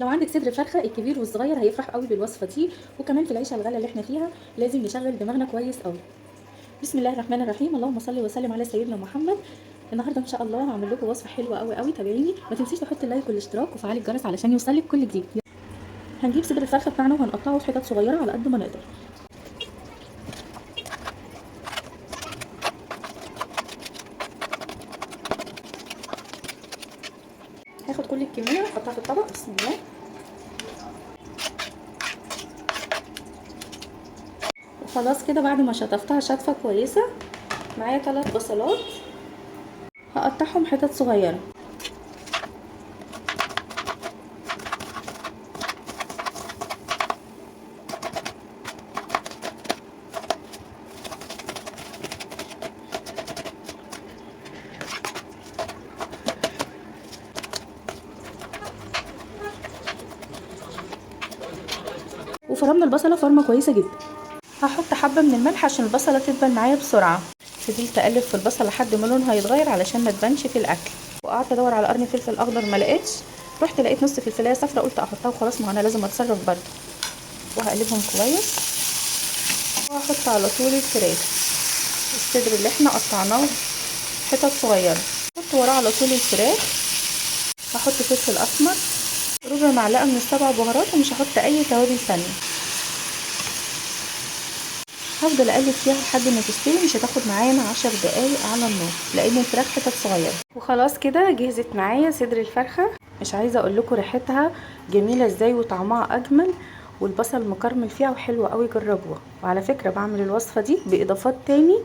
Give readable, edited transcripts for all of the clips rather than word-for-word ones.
لو عندك صدر فرخه الكبير والصغير هيفرح قوي بالوصفه دي، وكمان في العيشه الغاليه اللي احنا فيها لازم نشغل دماغنا كويس قوي. بسم الله الرحمن الرحيم، اللهم صل وسلم على سيدنا محمد. النهارده ان شاء الله هعمل لكم وصفه حلوه قوي قوي، تابعيني. ما تنسيش تحطي اللايك والاشتراك وفعلي الجرس علشان يوصلك كل جديد. هنجيب صدر الفرخه بتاعنا وهنقطعه في حتت صغيره على قد ما نقدر. هاخد كل الكميه واحطها في الطبق. بسم الله. وخلاص كده بعد ما شطفتها شطفه كويسه، معايا 3 بصلات هقطعهم حتت صغيره. وفرمنا البصله فرمه كويسه جدا. هحط حبه من الملح عشان البصله تدبل معايا بسرعه. فضلت اقلب في البصل لحد ما لونها يتغير علشان ما تبانش في الاكل. وقعدت ادور على قرن فلفل اخضر ما لقيتش، رحت لقيت نص فلفلايه صفراء قلت احطها وخلاص، ما انا لازم اتصرف برده. وهقلبهم كويس وهحط على طول الفراخ، الصدر اللي احنا قطعناه حتت صغيره، احط وراه على طول الفراخ. هحط فلفل اسمر، ربع معلقه من السبع بهارات، ومش هحط اي توابل ثانيه. هفضل اقلب فيها لحد ما تستوي، مش هتاخد معانا 10 دقايق على النار لان الفراخ حتت صغيره. وخلاص كده جهزت معايا صدر الفرخه. مش عايزه اقول لكم ريحتها جميله ازاي وطعمها اجمل، والبصل مكرمل فيها وحلوه قوي، جربوها. وعلى فكره بعمل الوصفه دي باضافات تاني،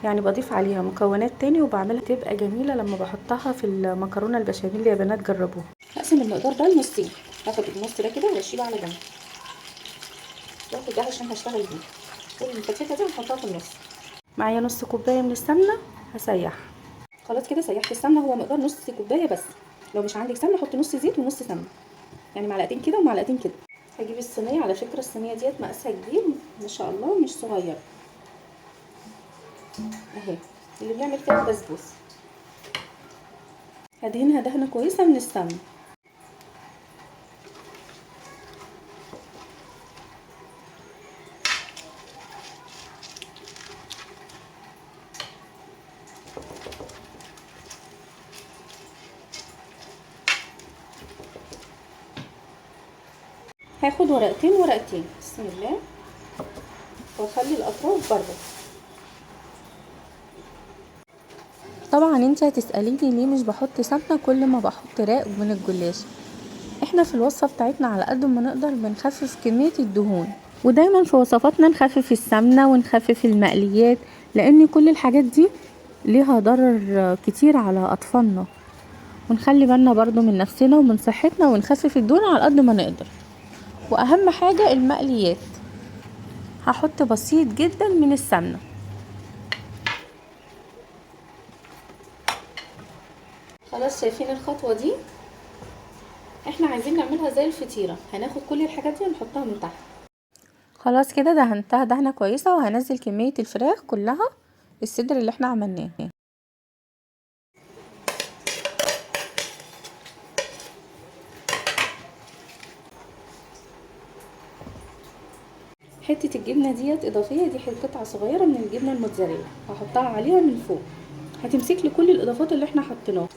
يعني بضيف عليها مكونات تاني وبعملها تبقى جميله لما بحطها في المكرونه البشاميل. يا بنات جربوها. هقسم المقدار ده لنصين، هاخد النص ده كده واشيله على جنب، واخد ده عشان هشتغل بيه، والفتفته دي هنحطها في النص. معايا نص كوبايه من السمنه هسيحها. خلاص كده سيحت السمنه، هو مقدار نص كوبايه بس. لو مش عندك سمنه حطي نص زيت ونص سمنه، يعني معلقتين كده ومعلقتين كده. هجيب الصينيه، على فكره الصينيه ديت مقاسها كبير ما شاء الله مش صغير اهي، اللي بنعمل فيها البسبوس. هدهنها دهنه كويسه من السمنه. هاخد ورقتين ورقتين، بسم الله، واخلي الاطراف بره. طبعا انت هتسأليني ليه مش بحط سمنه كل ما بحط راق من الجلاش. احنا في الوصفه بتاعتنا على قد ما نقدر بنخفف كميه الدهون، ودايما في وصفاتنا نخفف السمنه ونخفف المقليات، لان كل الحاجات دي ليها ضرر كتير على اطفالنا. ونخلي بالنا برضو من نفسنا ومن صحتنا ونخفف الدهون على قد ما نقدر. واهم حاجه المقليات، هحط بسيط جدا من السمنه. خلاص شايفين الخطوه دي؟ احنا عايزين نعملها زي الفطيره، هناخد كل الحاجات دي ونحطها من تحت. خلاص كده دهنتها دهنه كويسه، وهنزل كميه الفراخ كلها، الصدر اللي احنا عملناه. حته الجبنه ديت اضافيه، دي قطعه صغيره من الجبنه الموتزاريلا هحطها عليها من فوق، هتمسك لي كل الاضافات اللي احنا حطيناها.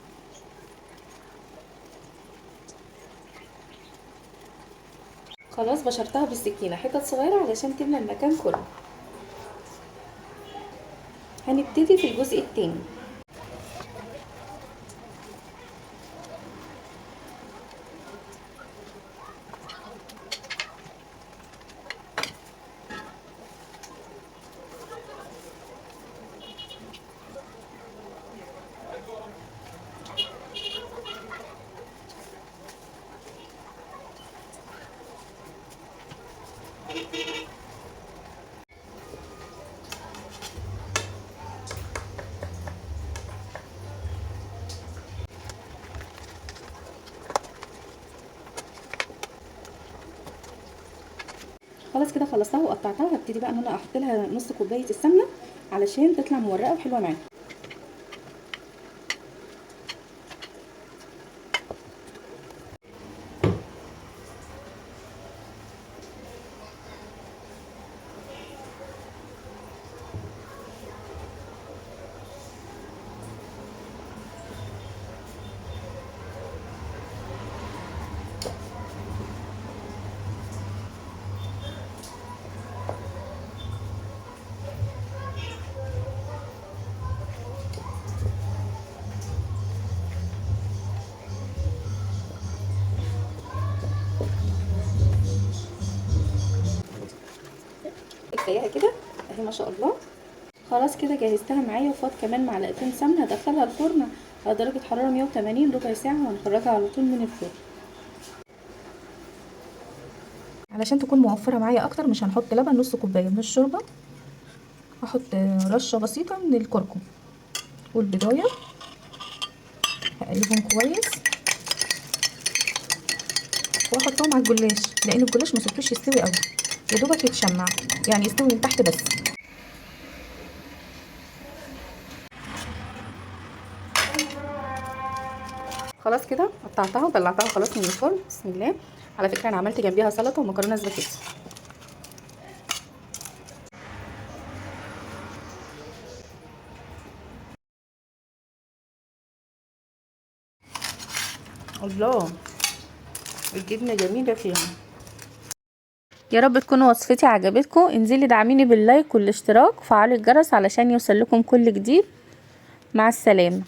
خلاص بشرتها بالسكينه حتت صغيره علشان تملى المكان كله. هنبتدي في الجزء التاني. خلاص كده خلصتها وقطعتها، هبتدي بقى ان انا احط لها نص كوبايه السمنه علشان تطلع مورقه وحلوه معانا. كفايه كده اهي ما شاء الله. خلاص كده جهزتها معايا، وفاض كمان معلقتين سمنه. هدخلها الفرن على درجه حراره 180 ربع ساعه، وهنخرجها على طول من الفرن. علشان تكون موفره معايا اكتر مش هنحط لبن، نص كوبايه من الشوربه، هحط رشه بسيطه من الكركم والبضايه، هقلبهم كويس واحطهم على الجلاش، لان الجلاش ما سبتوش يستوي قوي، يا دوبك يتشمع يعني يستوي من تحت بس. خلاص كده قطعتها وطلعتها خلاص من الفرن. بسم الله. على فكره انا عملت جنبيها سلطه ومكرونه سباكيتي. الله، الجبنه جميله فيها. يا رب تكون وصفتي عجبتكم. انزلي دعميني باللايك والاشتراك وفعلي الجرس علشان يوصل لكم كل جديد. مع السلامه.